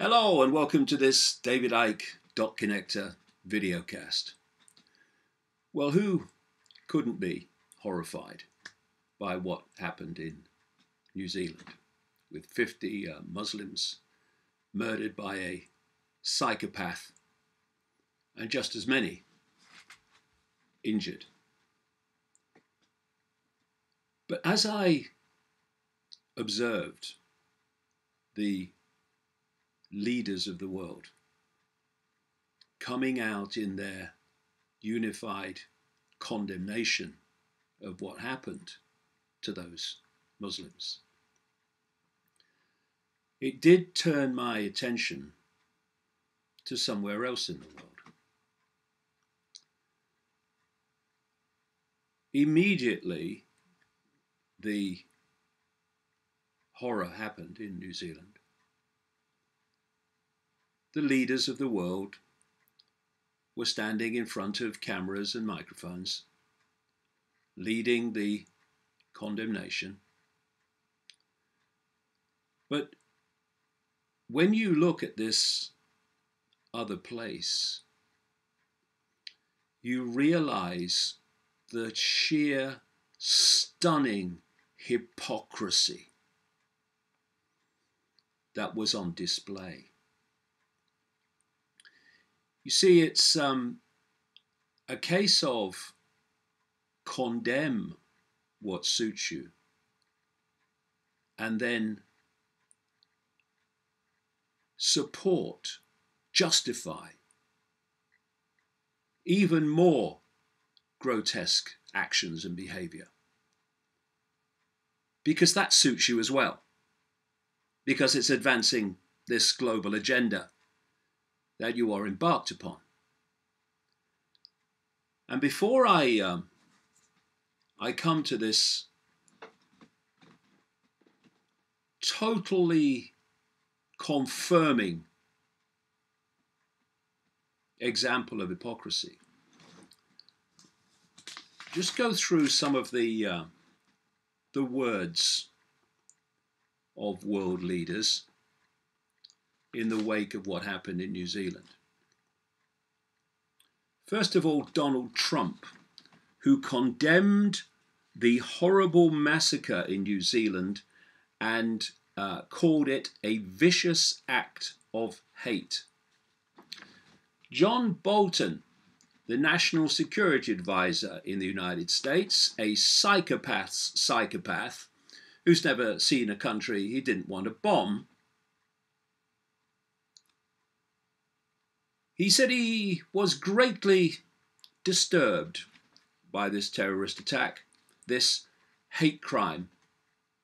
Hello and welcome to this David Icke dot connector videocast. Well, who couldn't be horrified by what happened in New Zealand with 50 Muslims murdered by a psychopath and just as many injured? But as I observed the leaders of the world coming out in their unified condemnation of what happened to those Muslims, it did turn my attention to somewhere else in the world. Immediately, the horror happened in New Zealand. The leaders of the world were standing in front of cameras and microphones, leading the condemnation. But when you look at this other place, you realize the sheer stunning hypocrisy that was on display. You see, it's a case of condemn what suits you and then support, justify even more grotesque actions and behavior. Because that suits you as well. Because it's advancing this global agenda that you are embarked upon. And before I come to this totally confirming example of hypocrisy, just go through some of the words of world leaders in the wake of what happened in New Zealand. First of all, Donald Trump, who condemned the horrible massacre in New Zealand and called it a vicious act of hate. John Bolton, the National Security Advisor in the United States, a psychopath's psychopath, who's never seen a country he didn't want to bomb, he said he was greatly disturbed by this terrorist attack, this hate crime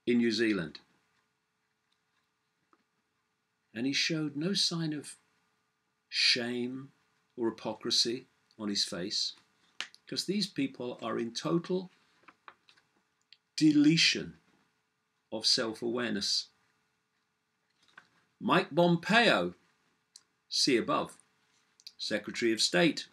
in New Zealand. And he showed no sign of shame or hypocrisy on his face, because these people are in total deletion of self-awareness. Mike Pompeo, see above, Secretary of State.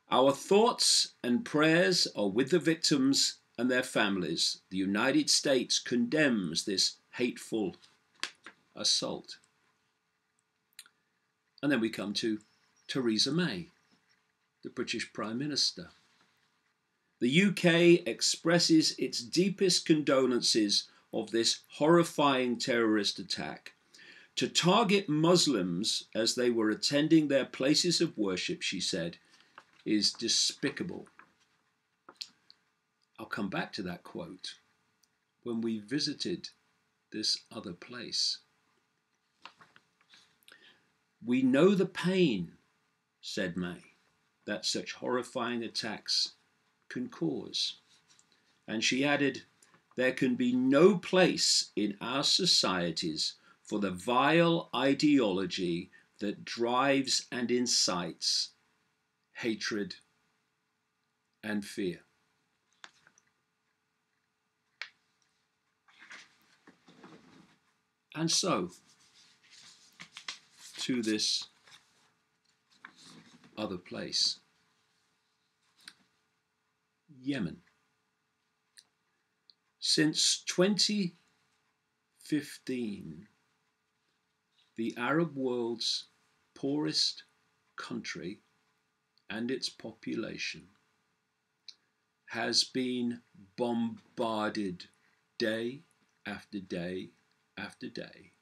Our thoughts and prayers are with the victims and their families. The United States condemns this hateful assault. And then we come to Theresa May, the British Prime Minister. The UK expresses its deepest condolences of this horrifying terrorist attack. To target Muslims as they were attending their places of worship, she said, is despicable. I'll come back to that quote when we visited this other place. We know the pain, said May, that such horrifying attacks can cause. And she added, there can be no place in our societies for the vile ideology that drives and incites hatred and fear. And so, to this other place, Yemen. Since 2015, the Arab world's poorest country and its population has been bombarded day after day after day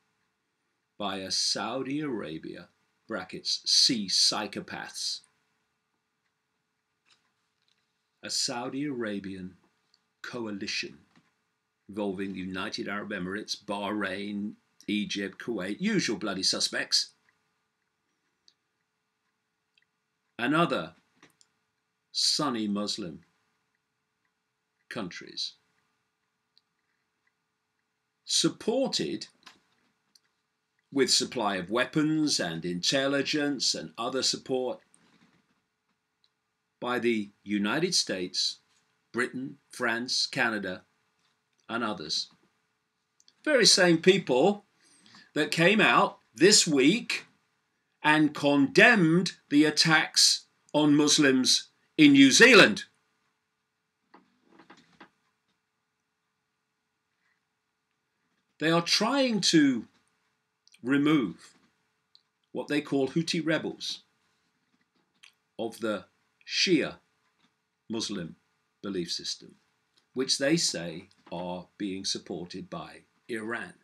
by a Saudi Arabia, brackets, see Psychopaths, a Saudi Arabian coalition involving the United Arab Emirates, Bahrain, Egypt, Kuwait, usual bloody suspects, and other Sunni Muslim countries, supported with supply of weapons and intelligence and other support by the United States, Britain, France, Canada, and others. Very same people that came out this week and condemned the attacks on Muslims in New Zealand. They are trying to remove what they call Houthi rebels of the Shia Muslim belief system, which they say are being supported by Iran.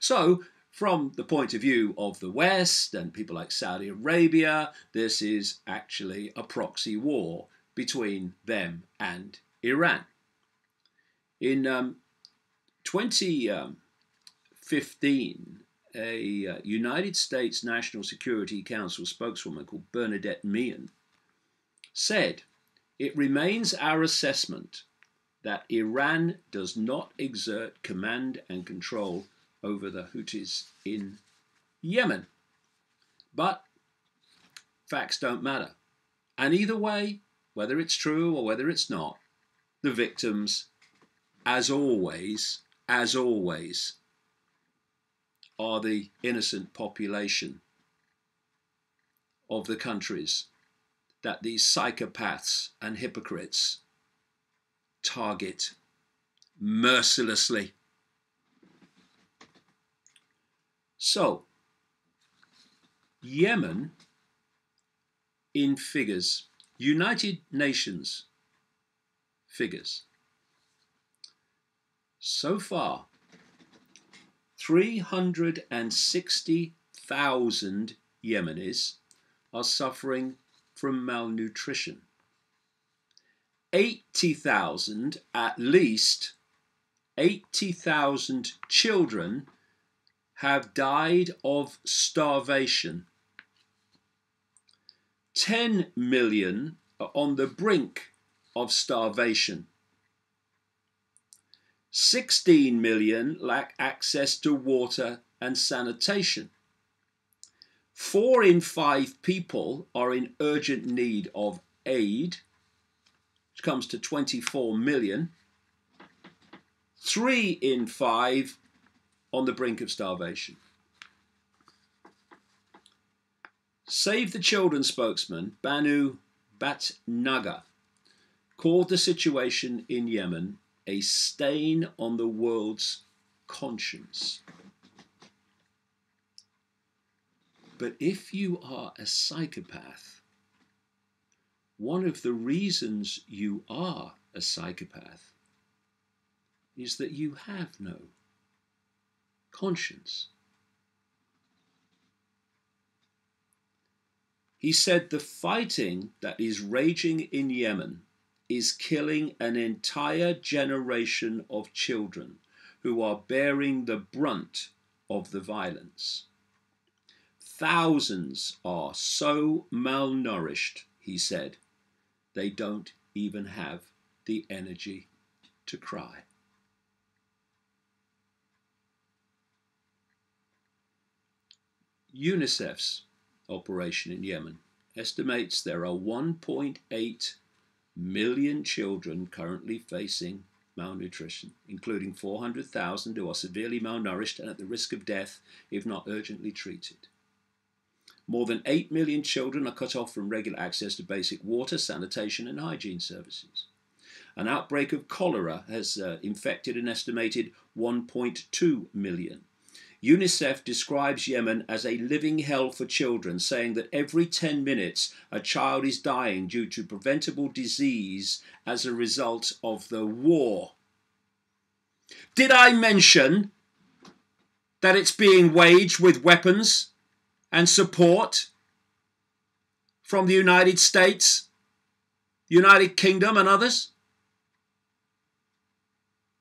So, from the point of view of the West and people like Saudi Arabia, this is actually a proxy war between them and Iran. In 2015, a United States National Security Council spokeswoman called Bernadette Meehan said, "It remains our assessment that Iran does not exert command and control over the Houthis in Yemen. But facts don't matter. And either way, whether it's true or whether it's not, the victims, as always, are the innocent population of the countries that these psychopaths and hypocrites target mercilessly." So, Yemen, in figures, United Nations figures, so far, 360,000 Yemenis are suffering from malnutrition. 80,000, at least 80,000 children have died of starvation. 10 million are on the brink of starvation. 16 million lack access to water and sanitation. 4 in 5 people are in urgent need of aid, which comes to 24 million. 3 in 5 on the brink of starvation. Save the Children spokesman Banu Batnaga called the situation in Yemen a stain on the world's conscience. But if you are a psychopath, one of the reasons you are a psychopath is that you have no conscience. He said the fighting that is raging in Yemen is killing an entire generation of children who are bearing the brunt of the violence. Thousands are so malnourished, he said, they don't even have the energy to cry. UNICEF's operation in Yemen estimates there are 1.8 million children currently facing malnutrition, including 400,000 who are severely malnourished and at the risk of death if not urgently treated. More than 8 million children are cut off from regular access to basic water, sanitation and hygiene services. An outbreak of cholera has infected an estimated 1.2 million. UNICEF describes Yemen as a living hell for children, saying that every 10 minutes a child is dying due to preventable disease as a result of the war. Did I mention that it's being waged with weapons and support from the United States, United Kingdom and others?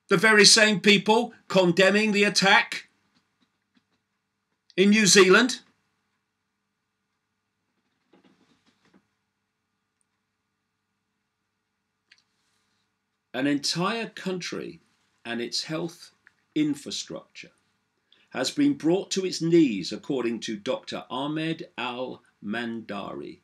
The very same people condemning the attack in New Zealand. An entire country and its health infrastructure has been brought to its knees, according to Dr. Ahmed Al-Mandari,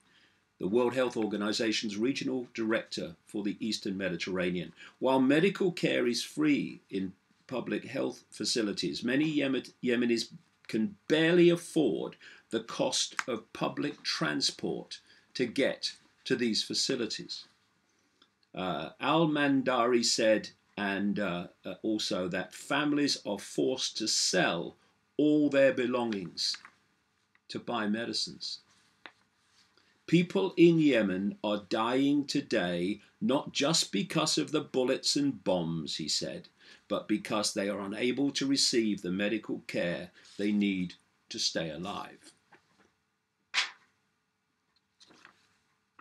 the World Health Organization's regional director for the Eastern Mediterranean. While medical care is free in public health facilities, many Yemenis can barely afford the cost of public transport to get to these facilities. Al-Mandari said, and also that families are forced to sell all their belongings to buy medicines. People in Yemen are dying today not just because of the bullets and bombs, he said, but because they are unable to receive the medical care they need to stay alive.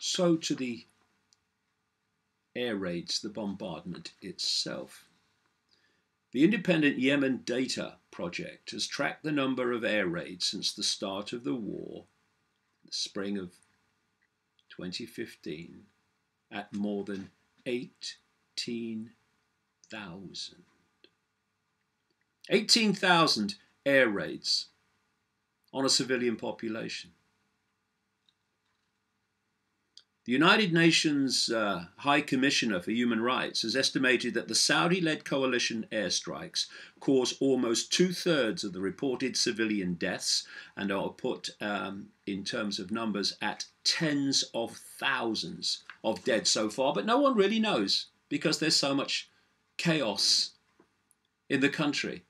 So to the air raids, the bombardment itself. The Independent Yemen Data Project has tracked the number of air raids since the start of the war, the spring of 2015, at more than 18,000. 18,000 air raids on a civilian population. The United Nations High Commissioner for Human Rights has estimated that the Saudi-led coalition airstrikes cause almost 2/3 of the reported civilian deaths and are put, in terms of numbers, at tens of thousands of dead so far. But no one really knows because there's so much chaos in the country,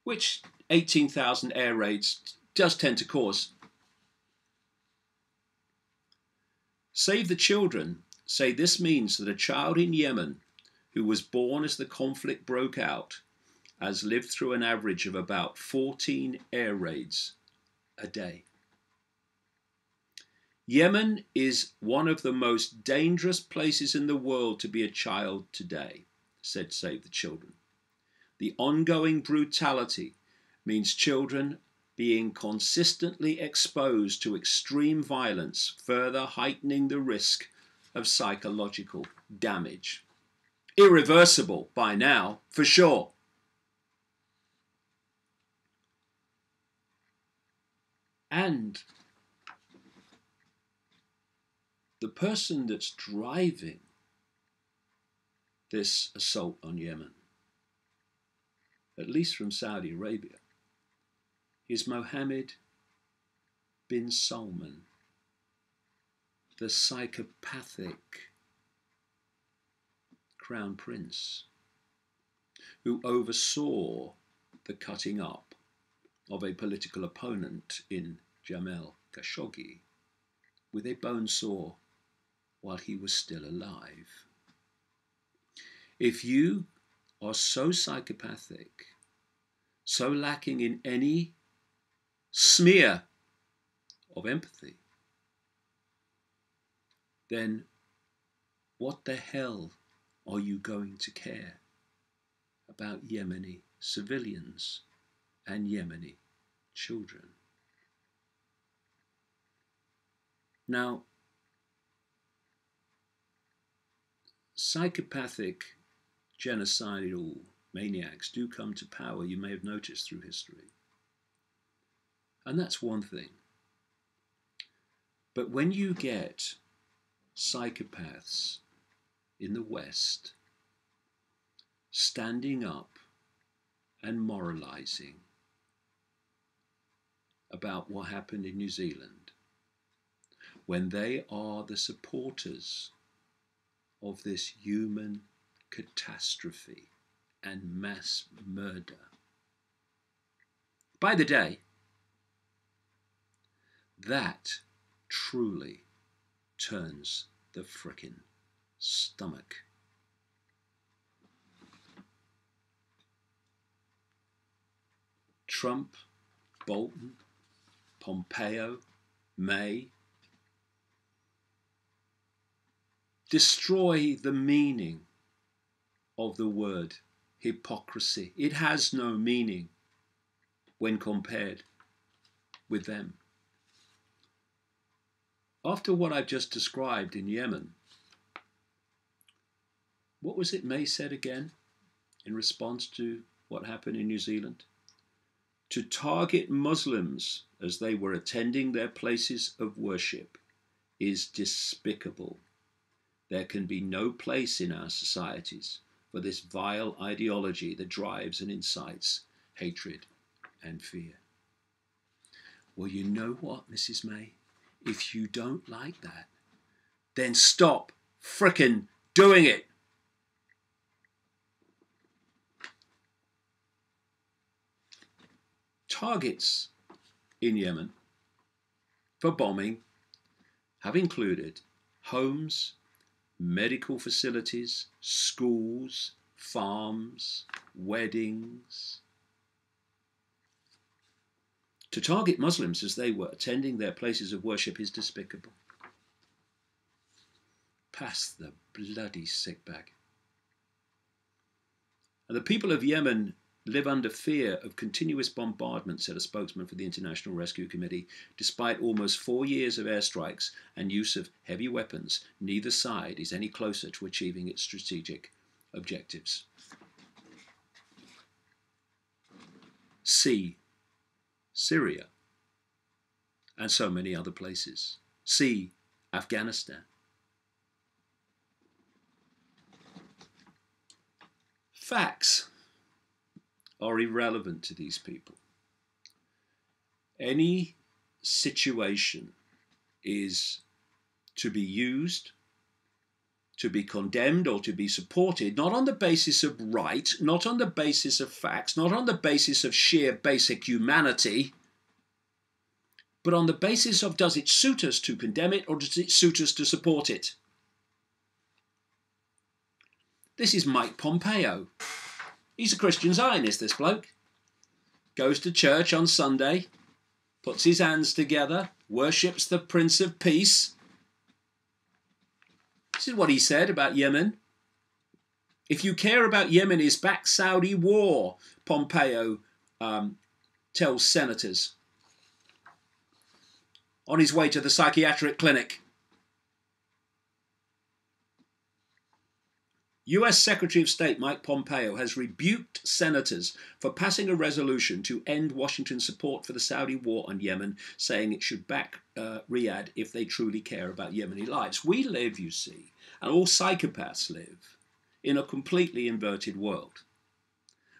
which 18,000 air raids does tend to cause. Save the Children say this means that a child in Yemen who was born as the conflict broke out has lived through an average of about 14 air raids a day. Yemen is one of the most dangerous places in the world to be a child today, said Save the Children. The ongoing brutality means children being consistently exposed to extreme violence, further heightening the risk of psychological damage. Irreversible by now, for sure. And the person that's driving this assault on Yemen, at least from Saudi Arabia, is Mohammed bin Salman, the psychopathic crown prince who oversaw the cutting up of a political opponent in Jamal Khashoggi with a bone saw while he was still alive. If you are so psychopathic, so lacking in any smear of empathy, then what the hell are you going to care about Yemeni civilians and Yemeni children? Now, psychopathic, genocidal maniacs do come to power, you may have noticed through history. And that's one thing. But when you get psychopaths in the West standing up and moralizing about what happened in New Zealand, when they are the supporters of this human catastrophe and mass murder, by the day, that truly turns the frickin' stomach. Trump, Bolton, Pompeo, May destroy the meaning of the word hypocrisy. It has no meaning when compared with them. After what I've just described in Yemen, what was it May said again in response to what happened in New Zealand? To target Muslims as they were attending their places of worship is despicable. There can be no place in our societies for this vile ideology that drives and incites hatred and fear. Well, you know what, Mrs. May? If you don't like that, then stop frickin' doing it. Targets in Yemen for bombing have included homes, medical facilities, schools, farms, weddings. To target Muslims as they were attending their places of worship is despicable. Pass the bloody sick bag. And the people of Yemen live under fear of continuous bombardment, said a spokesman for the International Rescue Committee. Despite almost 4 years of airstrikes and use of heavy weapons, neither side is any closer to achieving its strategic objectives. See Syria and so many other places. See Afghanistan. Facts are irrelevant to these people. Any situation is to be used, to be condemned or to be supported, not on the basis of right, not on the basis of facts, not on the basis of sheer basic humanity, but on the basis of does it suit us to condemn it or does it suit us to support it? This is Mike Pompeo. He's a Christian Zionist, this bloke. Goes to church on Sunday, puts his hands together, worships the Prince of Peace. This is what he said about Yemen. If you care about Yemenis, back Saudi war, Pompeo tells senators on his way to the psychiatric clinic. US Secretary of State Mike Pompeo has rebuked senators for passing a resolution to end Washington's support for the Saudi war on Yemen, saying it should back Riyadh if they truly care about Yemeni lives. We live, you see, and all psychopaths live, in a completely inverted world,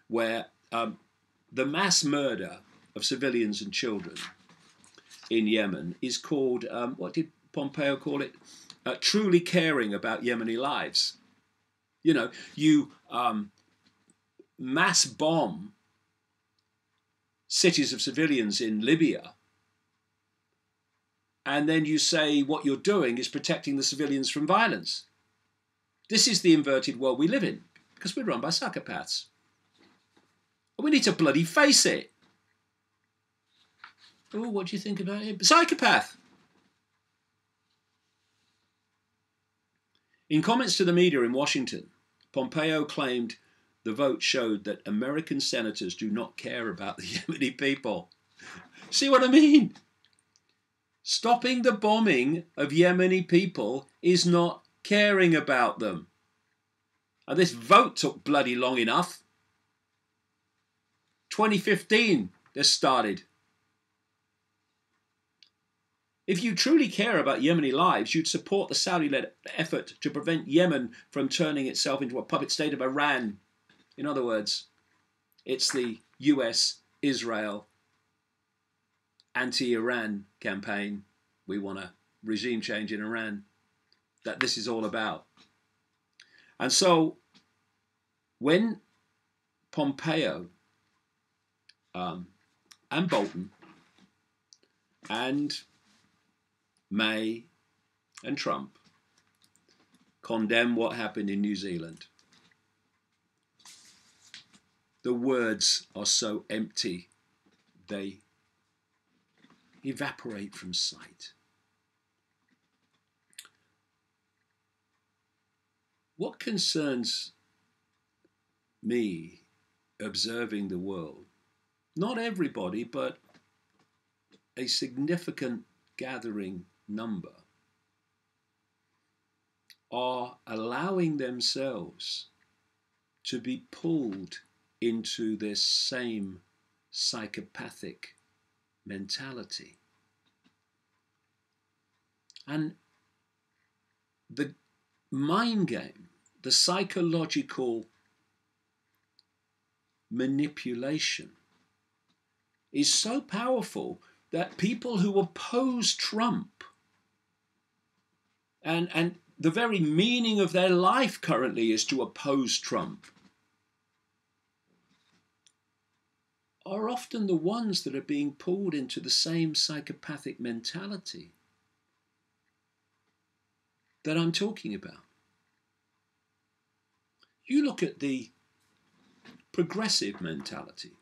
where the mass murder of civilians and children in Yemen is called, what did Pompeo call it? Truly caring about Yemeni lives. You know, you mass bomb cities of civilians in Libya, and then you say what you're doing is protecting the civilians from violence. This is the inverted world we live in, because we're run by psychopaths. And we need to bloody face it. Oh, what do you think about him? Psychopath! In comments to the media in Washington, Pompeo claimed the vote showed that American senators do not care about the Yemeni people. See what I mean? Stopping the bombing of Yemeni people is not caring about them. And this vote took bloody long enough. 2015, this started. If you truly care about Yemeni lives, you'd support the Saudi-led effort to prevent Yemen from turning itself into a puppet state of Iran. In other words, it's the US-Israel anti-Iran campaign. We want a regime change in Iran. That this is all about. And so, when Pompeo and Bolton and May and Trump condemn what happened in New Zealand, the words are so empty they evaporate from sight. What concerns me observing the world, not everybody, but a significant gathering number, are allowing themselves to be pulled into this same psychopathic mentality. And the mind game, the psychological manipulation is so powerful that people who oppose Trump, and the very meaning of their life currently is to oppose Trump, are often the ones that are being pulled into the same psychopathic mentality that I'm talking about. You look at the progressive mentality,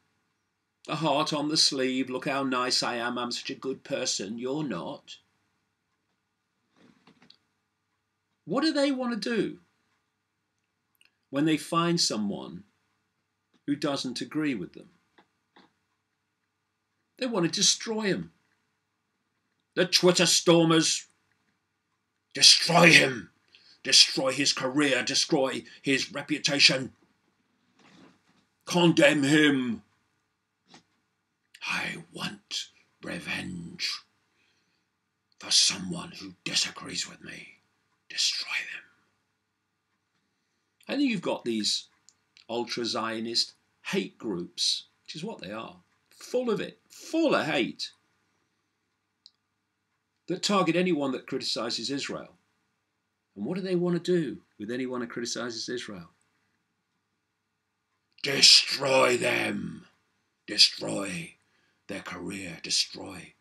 the heart on the sleeve, look how nice I am, I'm such a good person, you're not. What do they want to do when they find someone who doesn't agree with them? They want to destroy him. The Twitter stormers, destroy him, destroy his career, destroy his reputation, condemn him. I want revenge for someone who disagrees with me. Destroy them. And then you've got these ultra-Zionist hate groups, which is what they are, full of it, full of hate, that target anyone that criticizes Israel. And what do they want to do with anyone who criticizes Israel? Destroy them. Destroy their career. Destroy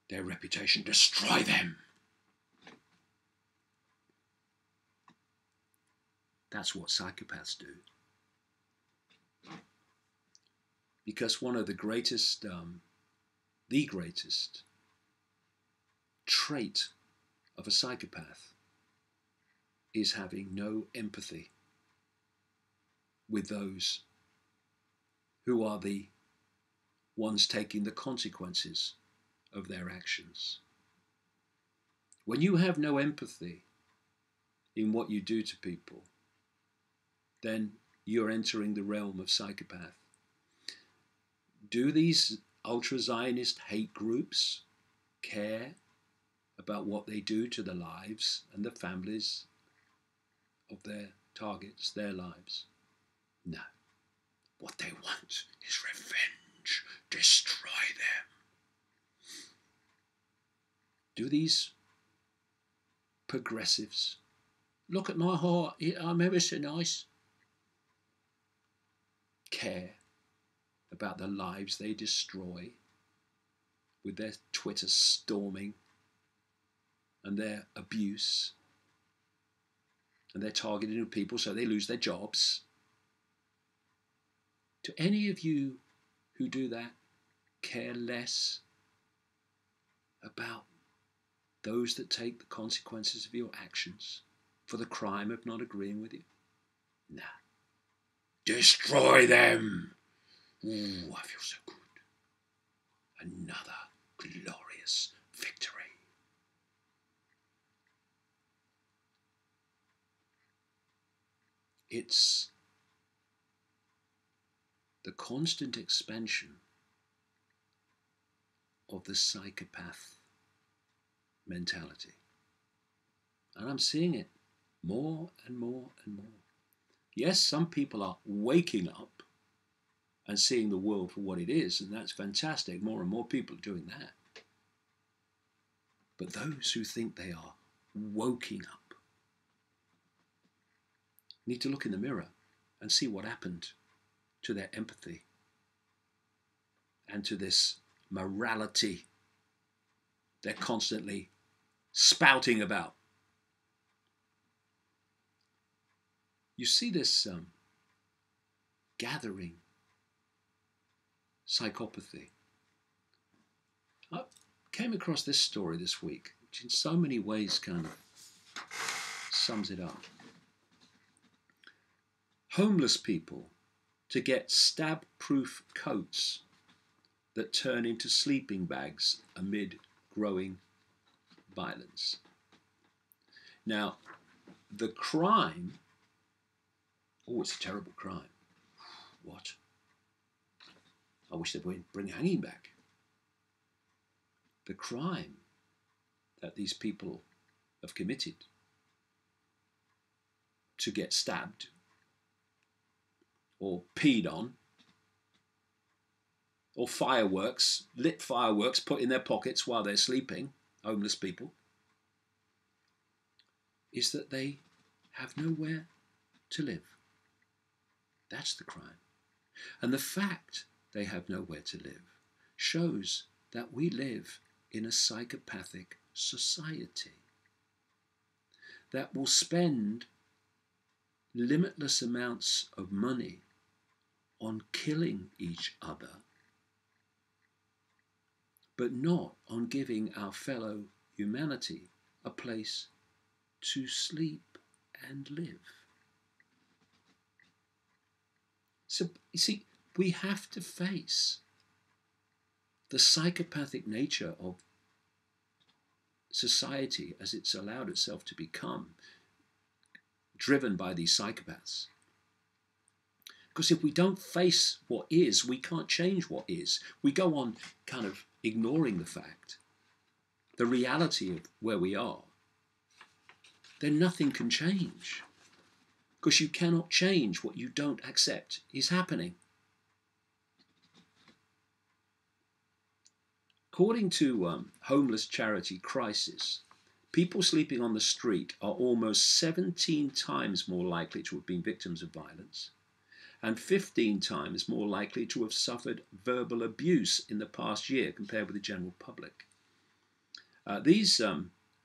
their reputation. Destroy them. That's what psychopaths do. Because one of the greatest trait of a psychopath is having no empathy with those who are the ones taking the consequences of their actions. When you have no empathy in what you do to people, then you're entering the realm of psychopath. Do these ultra-Zionist hate groups care about what they do to the lives and the families of their targets, their lives? No. What they want is revenge. Destroy them. Do these progressives, look at my heart, I'm ever so nice, care about the lives they destroy with their Twitter storming and their abuse and their targeting of people so they lose their jobs? Do any of you who do that care less about those that take the consequences of your actions for the crime of not agreeing with you? No. Destroy them. Ooh, I feel so good. Another glorious victory. It's the constant expansion of the psychopath mentality. And I'm seeing it more and more and more. Yes, some people are waking up and seeing the world for what it is, and that's fantastic. More and more people are doing that. But those who think they are woking up need to look in the mirror and see what happened to their empathy and to this morality they're constantly spouting about. You see this gathering psychopathy. I came across this story this week, which in so many ways kind of sums it up. Homeless people to get stab-proof coats that turn into sleeping bags amid growing violence. Now, the crime, it's a terrible crime. What? I wish they'd bring hanging back. The crime that these people have committed to get stabbed or peed on, or lit fireworks put in their pockets while they're sleeping, homeless people, is that they have nowhere to live. That's the crime. And the fact they have nowhere to live shows that we live in a psychopathic society that will spend limitless amounts of money on killing each other, but not on giving our fellow humanity a place to sleep and live. So, you see, we have to face the psychopathic nature of society as it's allowed itself to become, driven by these psychopaths. Because if we don't face what is, we can't change what is. We go on kind of ignoring the fact, the reality of where we are, then nothing can change. Because you cannot change what you don't accept is happening. According to homeless charity Crisis, people sleeping on the street are almost 17 times more likely to have been victims of violence and 15 times more likely to have suffered verbal abuse in the past year compared with the general public. These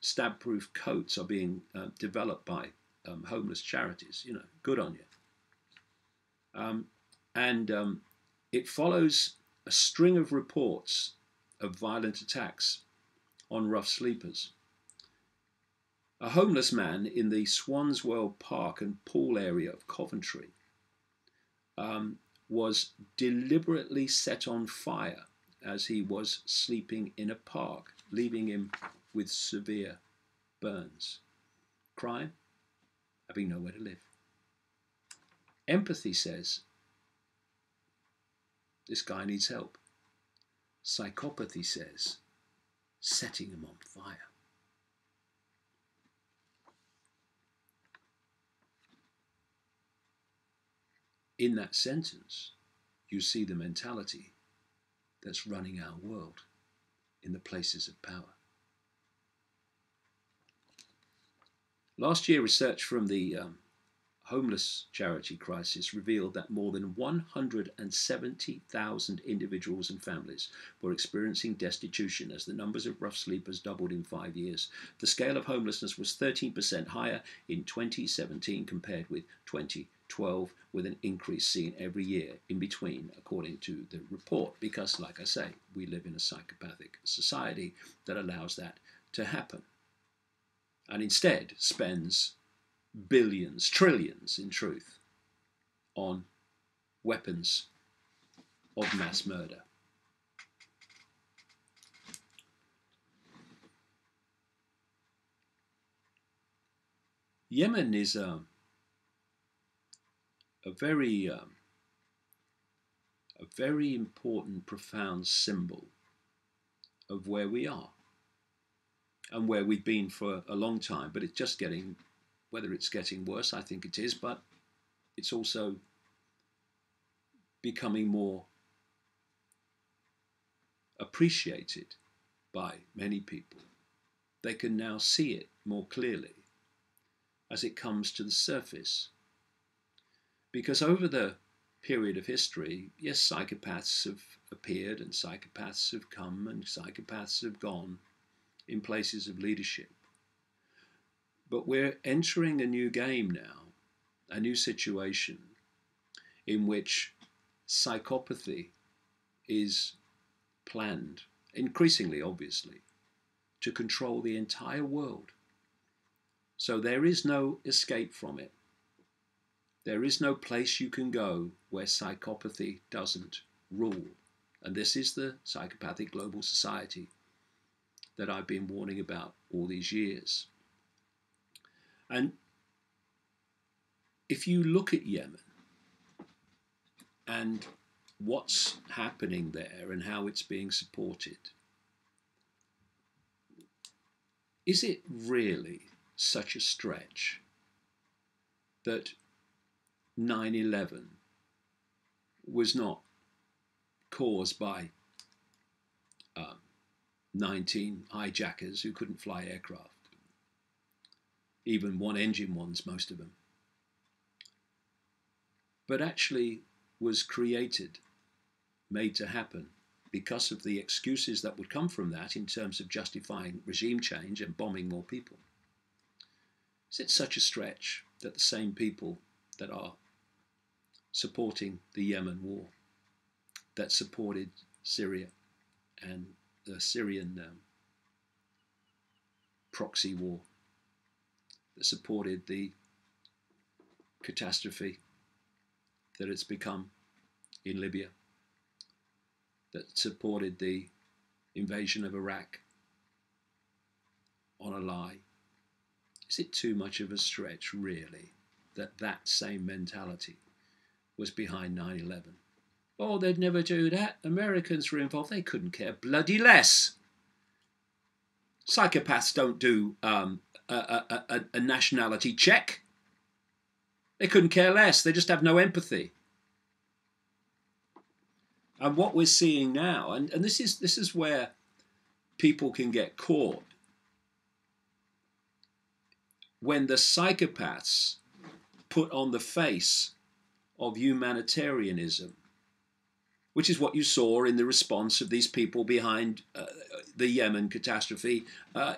stab-proof coats are being developed by homeless charities. Good on you. It follows a string of reports of violent attacks on rough sleepers. A homeless man in the Swanswell Park and Pool area of Coventry was deliberately set on fire as he was sleeping in a park, leaving him with severe burns. Crime? Having nowhere to live. Empathy says, this guy needs help. Psychopathy says, setting him on fire. In that sentence, you see the mentality that's running our world in the places of power. Last year, research from the homeless charity Crisis revealed that more than 170,000 individuals and families were experiencing destitution as the numbers of rough sleepers doubled in 5 years. The scale of homelessness was 13% higher in 2017 compared with 2012, with an increase seen every year in between, according to the report, because, like I say, we live in a psychopathic society that allows that to happen and instead spends billions, trillions in truth, on weapons of mass murder. Yemen is a very important, profound symbol of where we are and where we've been for a long time, but it's just getting, whether it's getting worse, I think it is, but it's also becoming more appreciated by many people. They can now see it more clearly as it comes to the surface. Because over the period of history, yes, psychopaths have appeared and psychopaths have come and psychopaths have gone in places of leadership. But we're entering a new game now, a new situation in which psychopathy is planned, increasingly obviously, to control the entire world. So there is no escape from it. There is no place you can go where psychopathy doesn't rule. And this is the psychopathic global society that I've been warning about all these years. And if you look at Yemen and what's happening there and how it's being supported, is it really such a stretch that 9/11 was not caused by 19 hijackers who couldn't fly aircraft, even one-engine ones, most of them, but actually was created, made to happen, because of the excuses that would come from that in terms of justifying regime change and bombing more people? Is it such a stretch that the same people that are supporting the Yemen war, that supported Syria and the Syrian proxy war, that supported the catastrophe that it's become in Libya, that supported the invasion of Iraq on a lie? Is it too much of a stretch, really, that that same mentality was behind 9/11? Oh, they'd never do that. Americans were involved. They couldn't care bloody less. Psychopaths don't do a nationality check. They couldn't care less. They just have no empathy. And what we're seeing now, and this is where people can get caught, when the psychopaths put on the face of humanitarianism, which is what you saw in the response of these people behind the Yemen catastrophe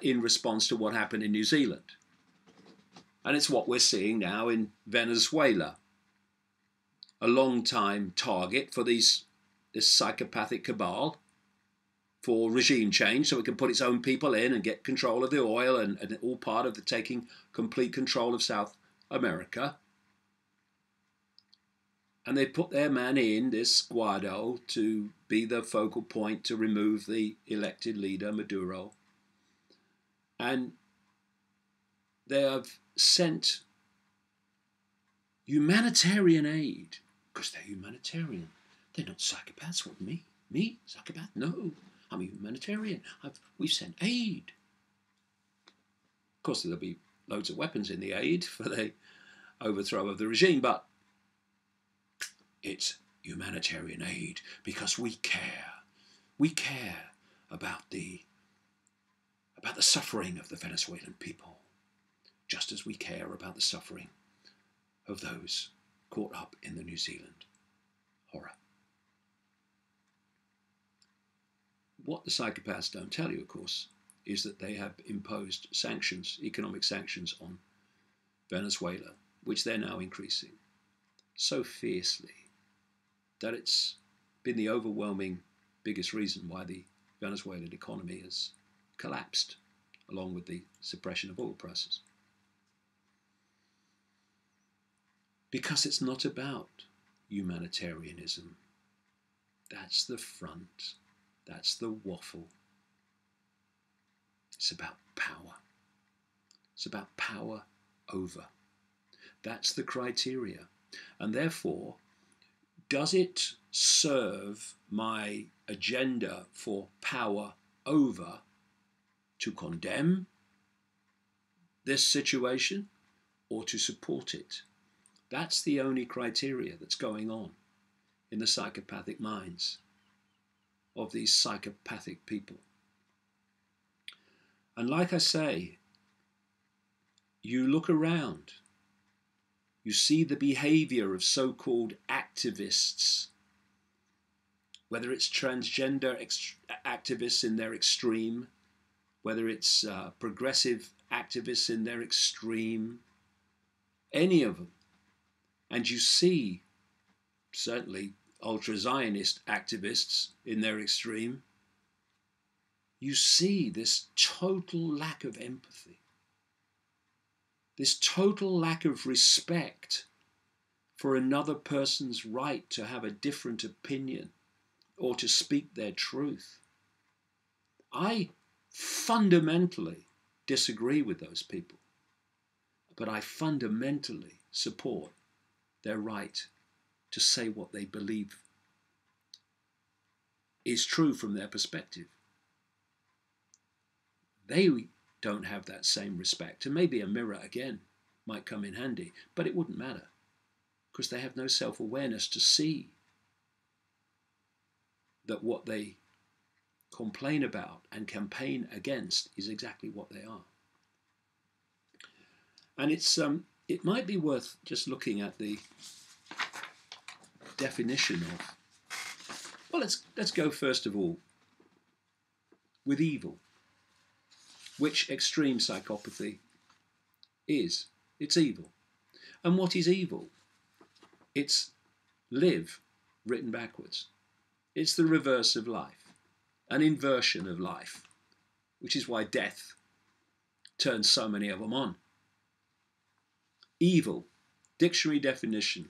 in response to what happened in New Zealand. And it's what we're seeing now in Venezuela, a long-time target for this psychopathic cabal for regime change, so it can put its own people in and get control of the oil, and all part of the taking complete control of South America. And they put their man in, this Guaido, to be the focal point to remove the elected leader, Maduro. And they have sent humanitarian aid, because they're humanitarian. They're not psychopaths. What, me? Me? Psychopath? No. I'm a humanitarian. We've sent aid. Of course, there'll be loads of weapons in the aid for the overthrow of the regime, but it's humanitarian aid because we care. We care about the suffering of the Venezuelan people, just as we care about the suffering of those caught up in the New Zealand horror. What the psychopaths don't tell you, of course, is that they have imposed sanctions, economic sanctions on Venezuela, which they're now increasing so fiercely that it's been the overwhelming biggest reason why the Venezuelan economy has collapsed, along with the suppression of oil prices. Because it's not about humanitarianism. That's the front. That's the waffle. It's about power. It's about power over. That's the criteria. And therefore, does it serve my agenda for power over to condemn this situation or to support it? That's the only criteria that's going on in the psychopathic minds of these psychopathic people. And like I say, you look around, you see the behavior of so-called activists whether it's transgender activists in their extreme, whether it's progressive activists in their extreme, any of them. And you see, certainly, ultra-Zionist activists in their extreme, you see this total lack of empathy, this total lack of respect for another person's right to have a different opinion or to speak their truth. I fundamentally disagree with those people, but I fundamentally support their right to say what they believe is true from their perspective. They don't have that same respect, and maybe a mirror again might come in handy, but it wouldn't matter because they have no self-awareness to see that what they complain about and campaign against is exactly what they are. And it might be worth just looking at the definition of, well, let's go first of all with evil, which extreme psychopathy is. It's evil. And what is evil? It's live written backwards. It's the reverse of life, an inversion of life, which is why death turns so many of them on. Evil, dictionary definition,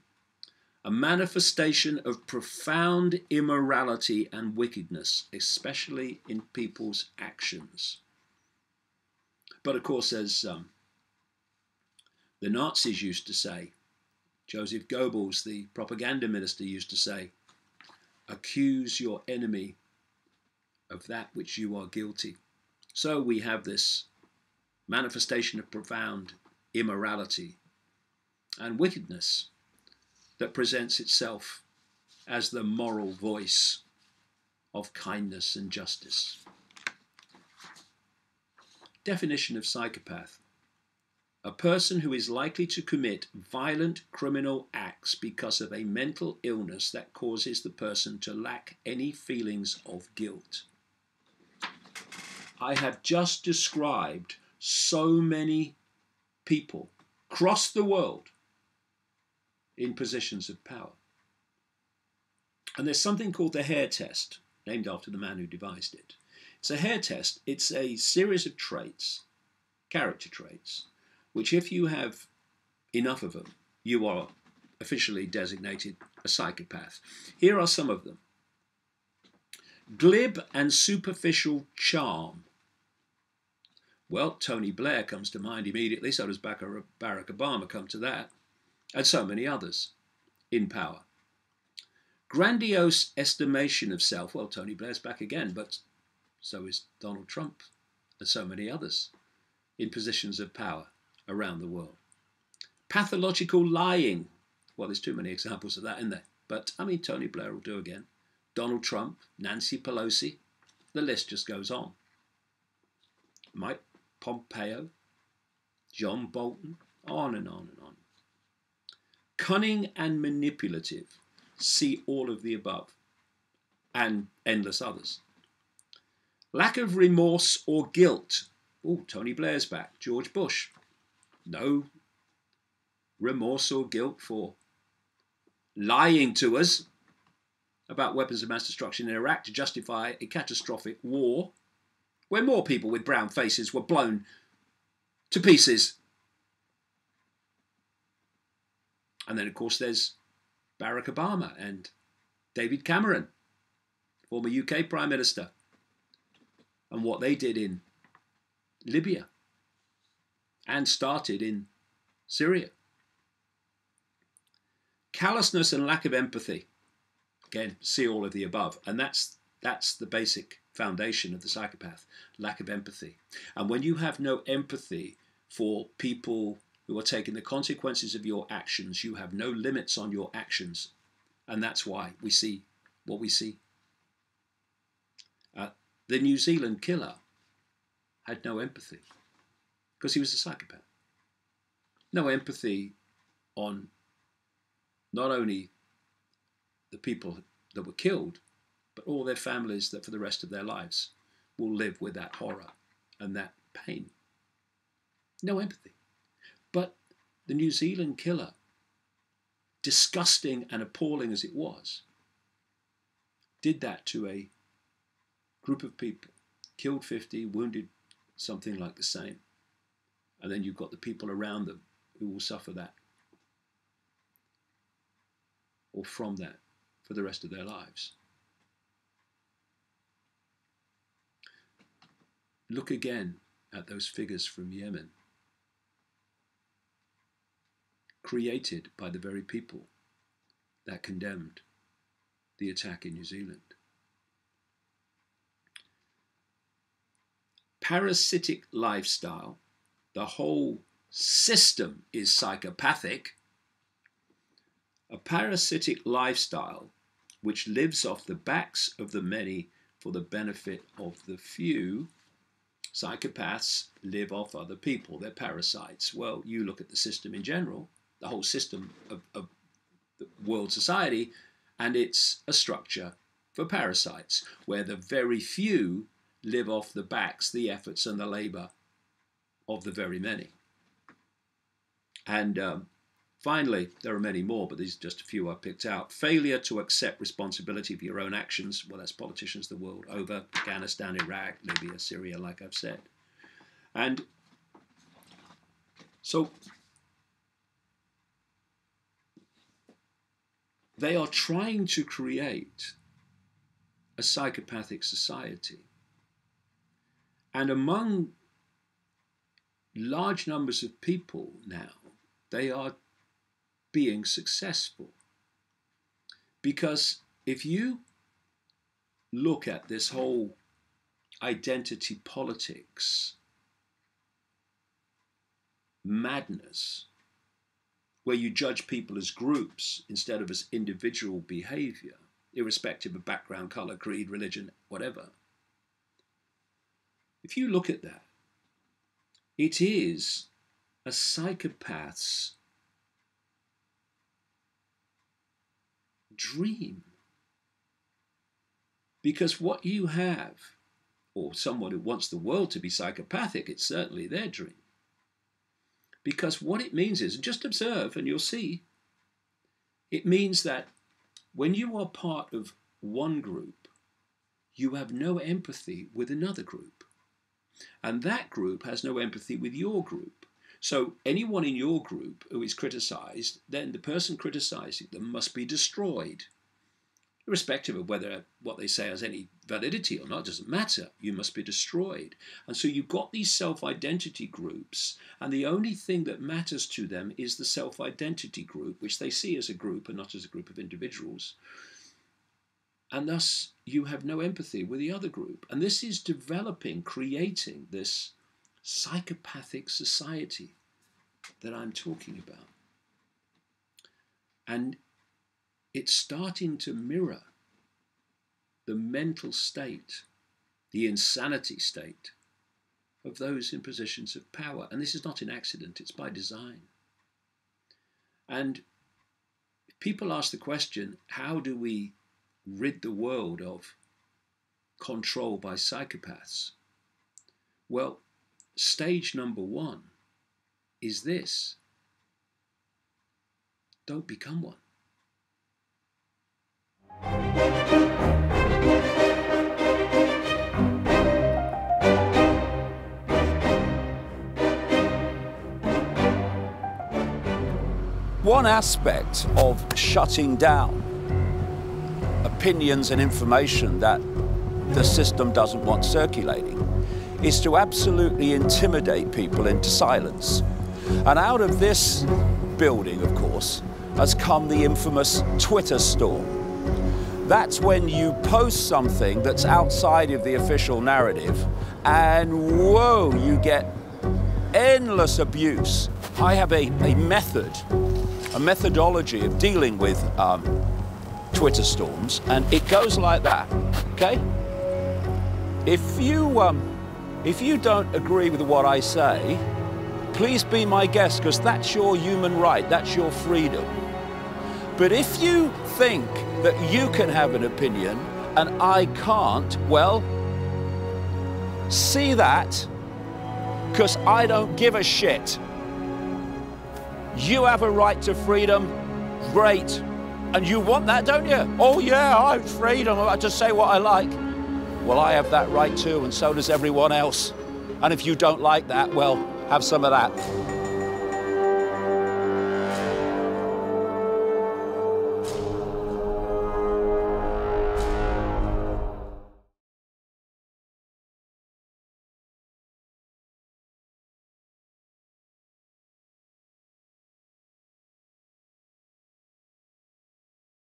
a manifestation of profound immorality and wickedness, especially in people's actions. But of course, as the Nazis used to say, Joseph Goebbels, the propaganda minister, used to say, accuse your enemy of that which you are guilty. So we have this manifestation of profound immorality and wickedness that presents itself as the moral voice of kindness and justice. Definition of psychopath: a person who is likely to commit violent criminal acts because of a mental illness that causes the person to lack any feelings of guilt. I have just described so many people across the world in positions of power. And there's something called the Hare test, named after the man who devised it. It's a Hare test. It's a series of traits, character traits, which if you have enough of them, you are officially designated a psychopath. Here are some of them. Glib and superficial charm. Well, Tony Blair comes to mind immediately, so does Barack Obama, come to that, and so many others in power. Grandiose estimation of self. Well, Tony Blair's back again, but so is Donald Trump and so many others in positions of power around the world. Pathological lying. Well, there's too many examples of that in there. But, I mean, Tony Blair will do again. Donald Trump, Nancy Pelosi. The list just goes on. Mike Pompeo, John Bolton, on and on and on. Cunning and manipulative. See all of the above. And endless others. Lack of remorse or guilt. Oh, Tony Blair's back. George Bush. No remorse or guilt for lying to us about weapons of mass destruction in Iraq to justify a catastrophic war where more people with brown faces were blown to pieces. And then, of course, there's Barack Obama and David Cameron, former UK Prime Minister, and what they did in Libya and started in Syria. Callousness and lack of empathy. Again, see all of the above. And that's the basic foundation of the psychopath, lack of empathy. And when you have no empathy for people who are taking the consequences of your actions, you have no limits on your actions. And that's why we see what we see. The New Zealand killer had no empathy because he was a psychopath. No empathy on not only the people that were killed, but all their families that for the rest of their lives will live with that horror and that pain. No empathy. But the New Zealand killer, disgusting and appalling as it was, did that to a group of people, killed 50, wounded something like the same. And then you've got the people around them who will suffer that, or from that, for the rest of their lives. Look again at those figures from Yemen, created by the very people that condemned the attack in New Zealand. Parasitic lifestyle, the whole system is psychopathic. A parasitic lifestyle which lives off the backs of the many for the benefit of the few. Psychopaths live off other people. They're parasites. Well, you look at the system in general, the whole system of the world society, and it's a structure for parasites, where the very few live off the backs, the efforts and the labor of the very many. And finally, there are many more, but these are just a few I picked out. Failure to accept responsibility for your own actions. Well, that's politicians the world over. Afghanistan, Iraq, Libya, Syria, like I've said. And so they are trying to create a psychopathic society. And among large numbers of people now, they are being successful. Because if you look at this whole identity politics madness, where you judge people as groups instead of as individual behavior, irrespective of background, color, creed, religion, whatever. If you look at that, it is a psychopath's dream. Because what you have, or someone who wants the world to be psychopathic, it's certainly their dream. Because what it means is, and just observe and you'll see, it means that when you are part of one group, you have no empathy with another group. And that group has no empathy with your group. So anyone in your group who is criticized, then the person criticizing them must be destroyed. Irrespective of whether what they say has any validity or not, doesn't matter. You must be destroyed. And so you've got these self-identity groups, and the only thing that matters to them is the self-identity group, which they see as a group and not as a group of individuals. And thus you have no empathy with the other group. And this is developing, creating this psychopathic society that I'm talking about. And it's starting to mirror the mental state, the insanity state of those in positions of power. And this is not an accident, it's by design. And people ask the question, how do we rid the world of control by psychopaths? Well, stage number one is this: don't become one. One aspect of shutting down opinions and information that the system doesn't want circulating is to absolutely intimidate people into silence. And out of this building, of course, has come the infamous Twitter storm. That's when you post something that's outside of the official narrative, and whoa, you get endless abuse. I have a methodology of dealing with Twitter storms, and it goes like that, okay? If you don't agree with what I say, please be my guest, because that's your human right, that's your freedom. But if you think that you can have an opinion and I can't, well, see that, because I don't give a shit. You have a right to freedom, great. And you want that, don't you? Oh yeah, I have freedom, I just say what I like. Well, I have that right too, and so does everyone else. And if you don't like that, well, have some of that.